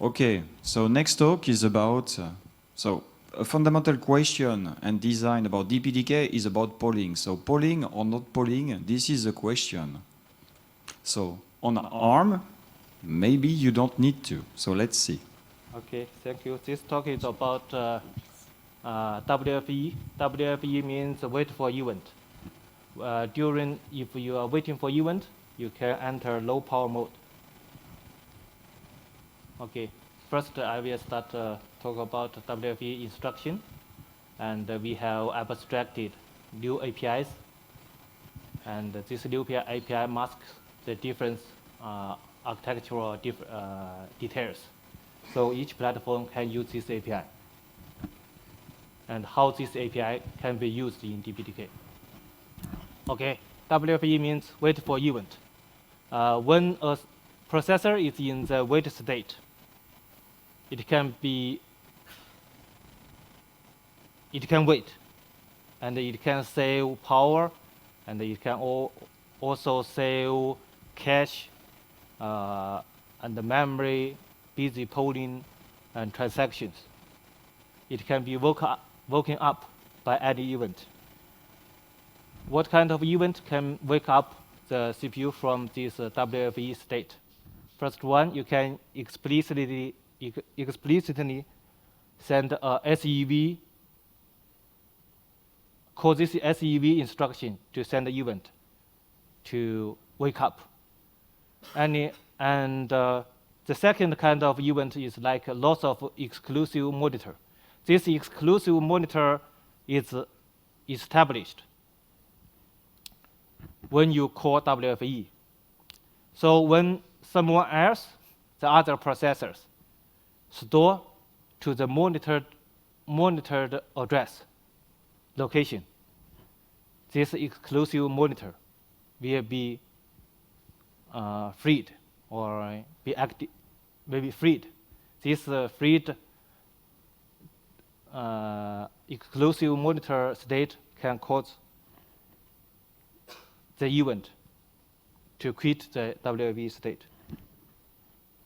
Okay, so next talk is about, a fundamental question and design about DPDK is about polling. So polling or not polling, this is the question. So on ARM, maybe you don't need to. So let's see. Okay, thank you. This talk is about WFE. WFE means wait for event. If you are waiting for event, you can enter low power mode. Okay, first I will start talk about WFE instruction, and we have abstracted new APIs, and this new API masks the different architectural details. So each platform can use this API, and how this API can be used in DPDK. Okay, WFE means wait for event. When a processor is in the wait state, it can wait, and it can save power, and it can also save cache and the memory, busy polling, and transactions. It can be woken up by any event. What kind of event can wake up the CPU from this WFE state? First one, you can explicitly send a SEV, call this SEV instruction to send the event to wake up. The second kind of event is like a loss of exclusive monitor. This exclusive monitor is established when you call WFE. So when someone else, the other processors, store to the monitored address location, this exclusive monitor will be freed or be active, maybe freed. This freed exclusive monitor state can cause the event to quit the WFE state.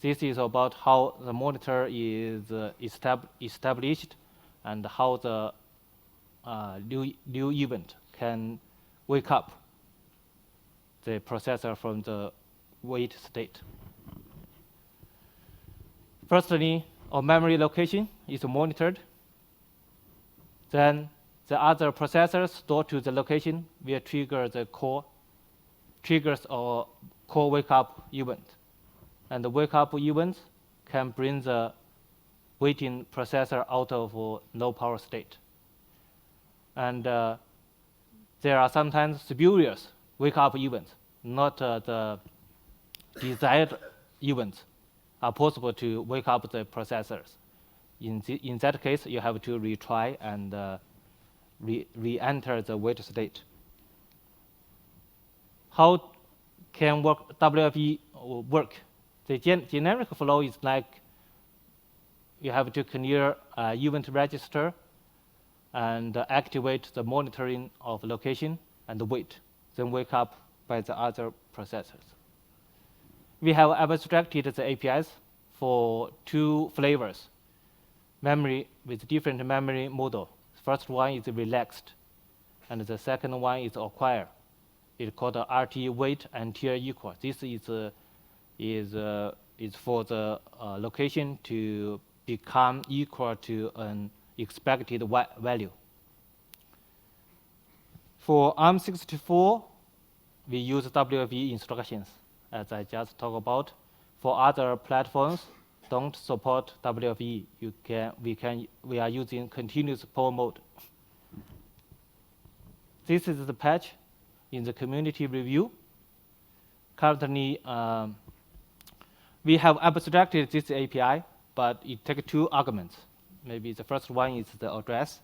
This is about how the monitor is established and how the new event can wake up the processor from the wait state. Firstly, a memory location is monitored. Then the other processors stored to the location will trigger the triggers or core wake up event. And the wake up event can bring the waiting processor out of low power state. And there are sometimes spurious wake up events, not the desired events are possible to wake up the processors. In that case, you have to retry and re-enter the wait state. How can WFE work? The generic flow is like you have to clear event register and activate the monitoring of location and wait, then wake up by the other processors. We have abstracted the APIs for two flavors, memory with different memory model. First one is relaxed, and the second one is acquire. It's called RT wait and tier equal. This is for the location to become equal to an expected value. For Arm64, we use WFE instructions, as I just talked about. For other platforms, don't support WFE. We are using continuous poll mode. This is the patch in the community review. Currently, we have abstracted this API, but it takes two arguments. Maybe the first one is the address.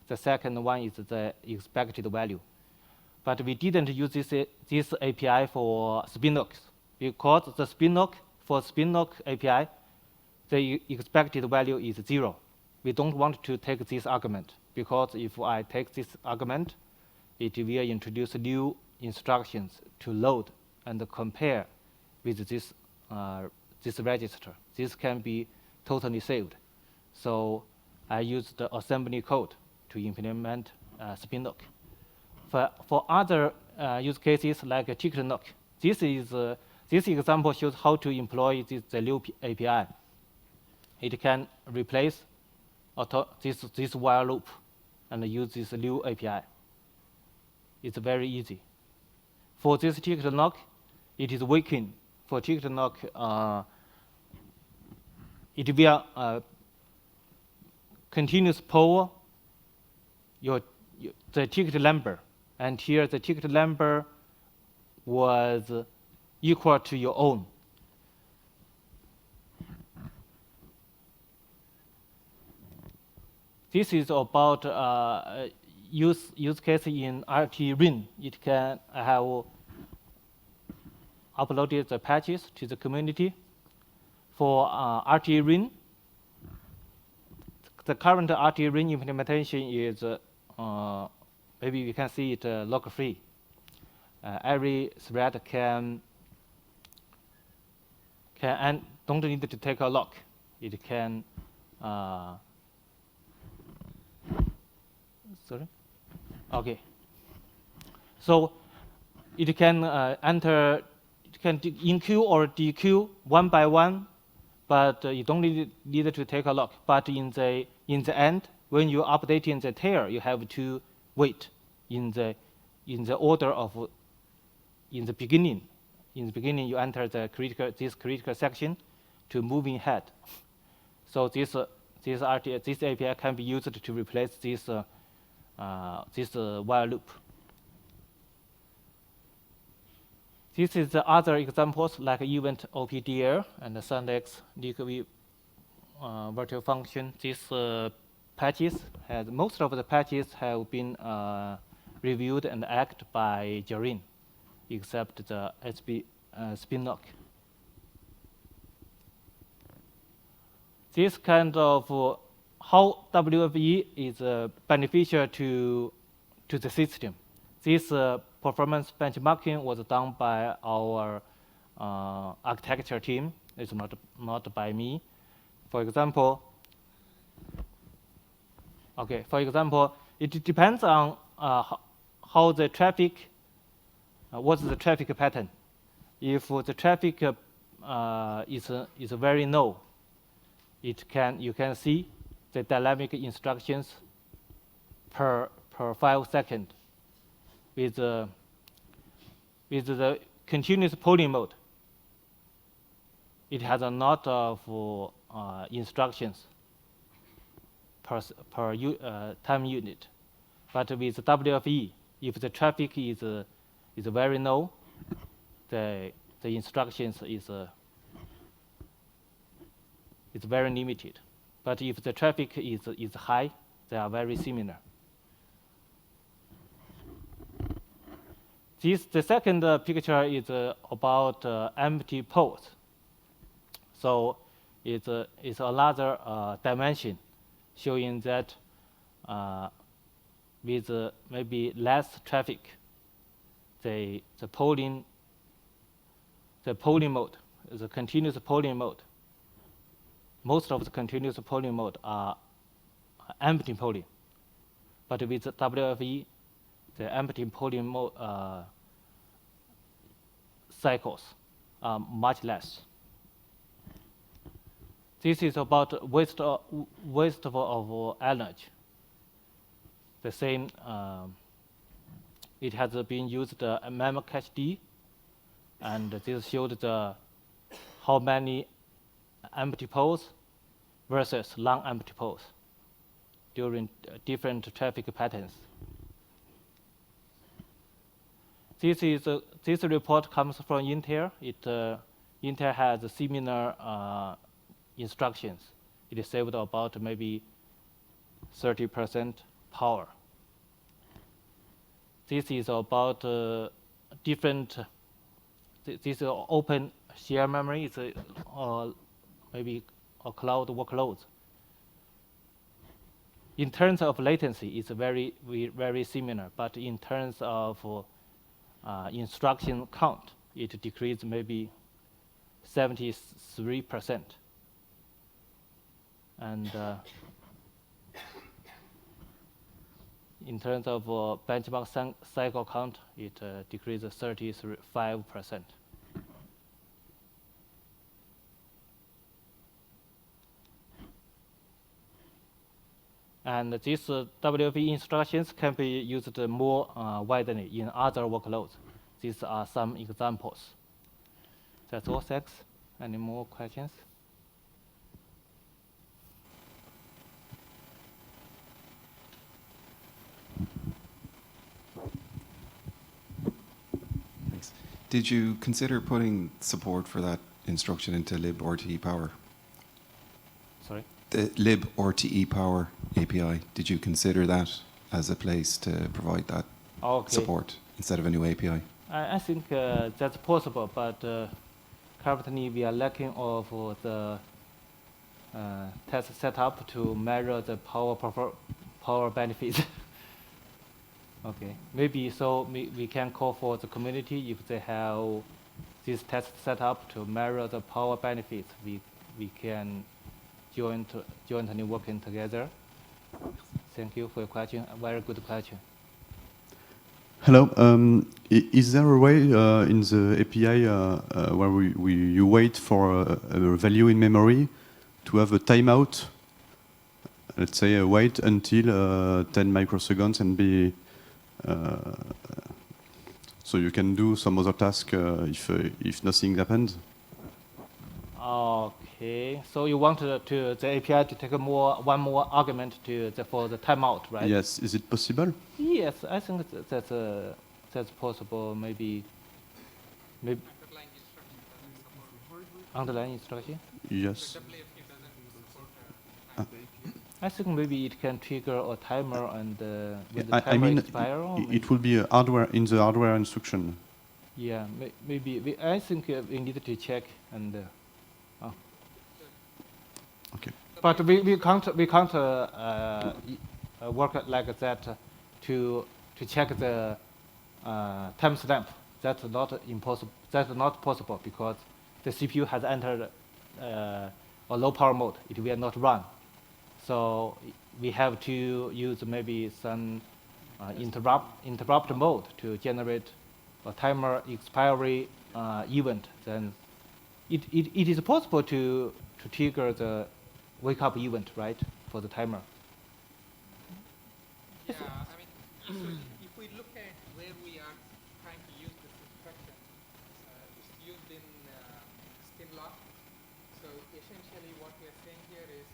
The second one is the expected value. But we didn't use this API for spinlock, because for spinlock API, the expected value is 0. We don't want to take this argument, because if I take this argument, it will introduce new instructions to load and compare with this register. This can be totally saved. So I use the assembly code to implement spin lock. For other use cases like a ticket lock, this example shows how to employ the Liu API. It can replace this while loop and use this Liu API. It's very easy. For this ticket lock, it is weakened. For ticket lock, it will continuous poll the ticket number, and here the ticket number was equal to your own. This is about use case in RT-Rin. It can have uploaded the patches to the community. For RT-Rin, the current RT-Rin implementation is, maybe we can see it lock-free. Every thread can and don't need to take a lock. It can, sorry? Okay. So it can enter, it can enqueue or dequeue one by one, but you don't need to take a lock. But in the end, when you updating the tail, you have to wait in the order of in the beginning. In the beginning, you enter this critical section to moving ahead. So this API can be used to replace this while loop. This is the other examples like event OPDL and the SunX DKV virtual function. These patches, most of the patches have been reviewed and acted by Jarin, except the spin lock. This kind of how WFE is beneficial to the system. This performance benchmarking was done by our architecture team. It's not by me. For example, it depends on how the traffic, what's the traffic pattern. If the traffic is very low, you can see the dynamic instructions per 5 seconds. With the continuous polling mode, it has a lot of instructions per time unit. But with WFE, if the traffic is very low, the instructions is very limited. But if the traffic is high, they are very similar. The second picture is about empty pods. So it's another dimension showing that with maybe less traffic, the polling mode, the continuous polling mode, most of the continuous polling mode are empty polling. But with WFE, the empty polling mode cycles are much less. This is about waste of energy. The same, it has been used memo cache D, and this showed how many empty pods versus non-empty pods during different traffic patterns. This report comes from Intel. Intel has similar instructions. It saved about maybe 30% power. This is about different. This is open share memory. It's maybe a cloud workload. In terms of latency, it's very similar. But in terms of instruction count, it decreased maybe 73%. And in terms of benchmark cycle count, it decreases 35%. And these WFE instructions can be used more widely in other workloads. These are some examples. That's all, thanks. Any more questions? Thanks. Did you consider putting support for that instruction into librte power? Sorry? The librte power API, did you consider that as a place to provide that support instead of a new API? I think that's possible, but currently we are lacking of the test setup to measure the power benefits. Okay, maybe so we can call for the community if they have this test set up to measure the power benefits. We can jointly working together. Thank you for your question. A very good question. Hello. Is there a way in the API where you wait for a value in memory to have a timeout? Let's say wait until 10 microseconds and be so you can do some other task if nothing happens. Okay. So you want the API to take one more argument for the timeout, right? Yes. Is it possible? Yes, I think that's possible. Maybe underlying instruction. Yes. I think maybe it can trigger a timer and when the I timer mean, expires. it will be hardware in the hardware instruction. Yeah, maybe. I think we need to check and. Okay. But we can't work like that to check the timestamp. That's not impossible. That's not possible because the CPU has entered a low power mode. It will not run. So we have to use maybe some interrupt mode to generate a timer expiry event. Then it is possible to trigger the wake up event, right, for the timer. Yeah, I mean, so if we look at where we are trying to use this instruction, it's used in Stimlock. So essentially what we are saying here is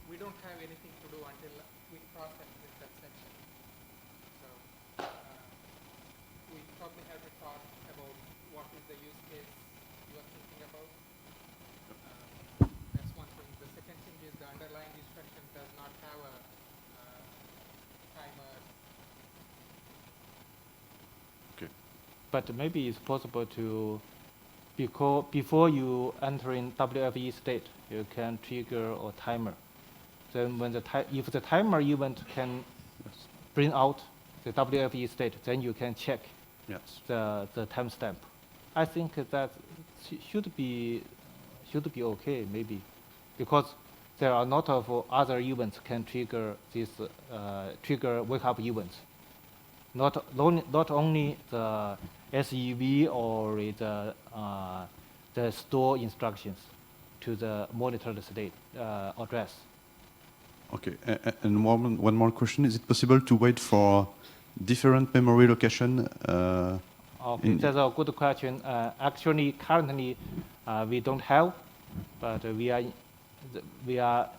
we don't have anything to do until we cross that section. So we probably have to talk about what is the use case you are thinking about. That's one thing. The second thing is the underlying instruction does not have a timer. Okay. But maybe it's possible to, before you enter in WFE state, you can trigger a timer. Then when if the timer event can bring out the WFE state, then you can check the timestamp. I think that should be okay, maybe, because there are a lot of other events can trigger this trigger wake up events. Not only the SEV or the store instructions to the monitored state address. Okay, and one more question. Is it possible to wait for different memory location? Okay, that's a good question. Actually, currently, we don't have, but we are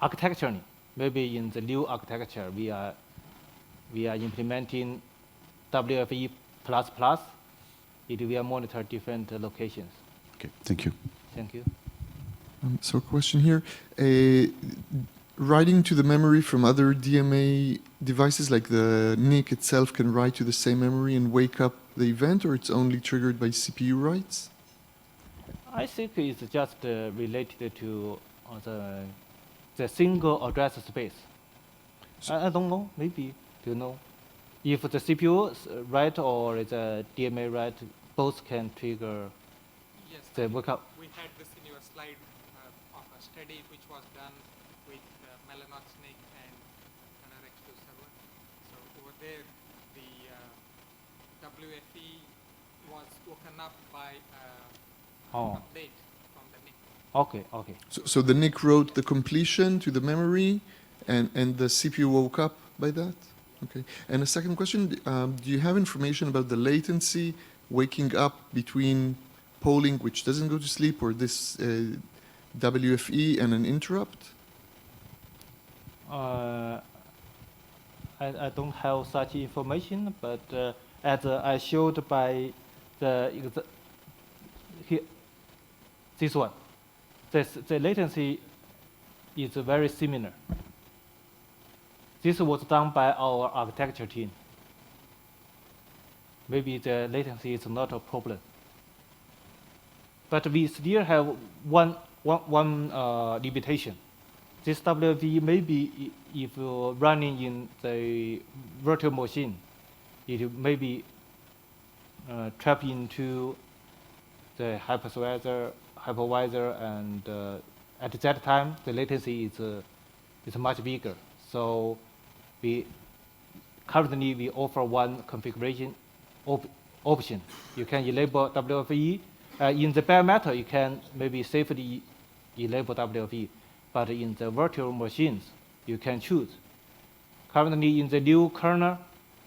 architecturally, maybe in the new architecture, we are implementing WFE++. It will monitor different locations. Okay, thank you. Thank you. So a question here. Writing to the memory from other DMA devices, like the NIC itself, can write to the same memory and wake up the event, or it's only triggered by CPU writes? I think it's just related to the single address space. I don't know. Maybe, do you know? If the CPU write or the DMA write, both can trigger Yes, the wake up. we had this in your slide of a study which was done with Mellanox NIC and NRX2 server. So over there, the WFE was woken up by update from the NIC. Okay, okay. So the NIC wrote the completion to the memory, and the CPU woke up by that? Okay. And a second question, do you have information about the latency waking up between polling, which doesn't go to sleep, or this WFE and an interrupt? I don't have such information, but as I showed by this one, the latency is very similar. This was done by our architecture team. Maybe the latency is not a problem. But we still have one limitation. This WFE maybe if running in the virtual machine, it may be trapped into the hypervisor, and at that time the latency is much bigger. So currently we offer one configuration option. You can enable WFE. In the bare metal, you can maybe safely enable WFE, but in the virtual machines, you can choose. Currently, in the new kernel,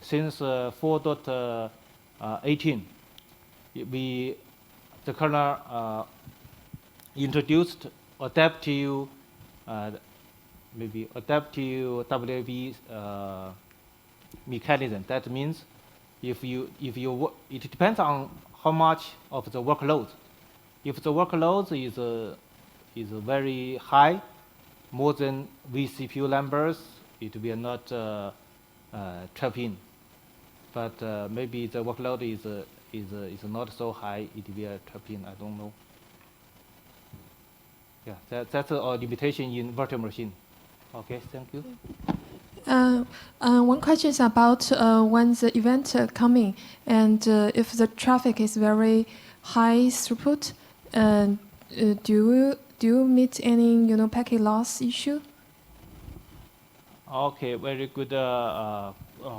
since 4.18, the kernel introduced adaptive WFE mechanism. That means it depends on how much of the workload. If the workload is very high, more than vCPU numbers, it will not trap in. But maybe the workload is not so high, it will trap in. I don't know. Yeah, that's a limitation in virtual machine. Okay, thank you. One question is about when the event coming, and if the traffic is very high throughput, do you meet any packet loss issue? Okay, very good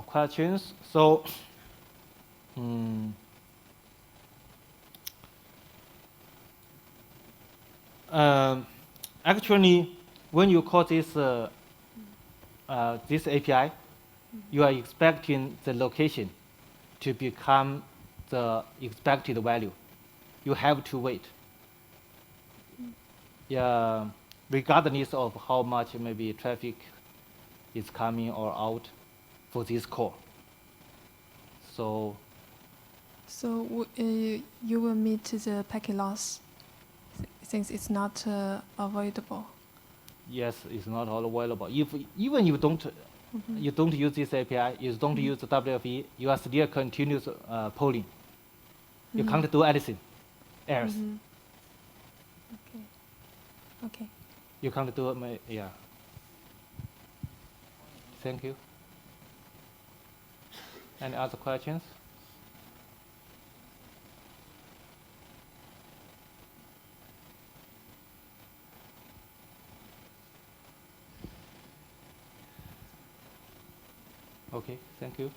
questions. So, actually, when you call this API, you are expecting the location to become the expected value. You have to wait. Yeah, regardless of how much maybe traffic is coming or out for this call. So you will meet the packet loss since it's not avoidable. Yes, it's not all available. Even you don't use this API, you don't use the WFE, you are still continuous polling. You can't do anything else. Okay. You can't do it. Yeah. Thank you. Any other questions? Okay, thank you.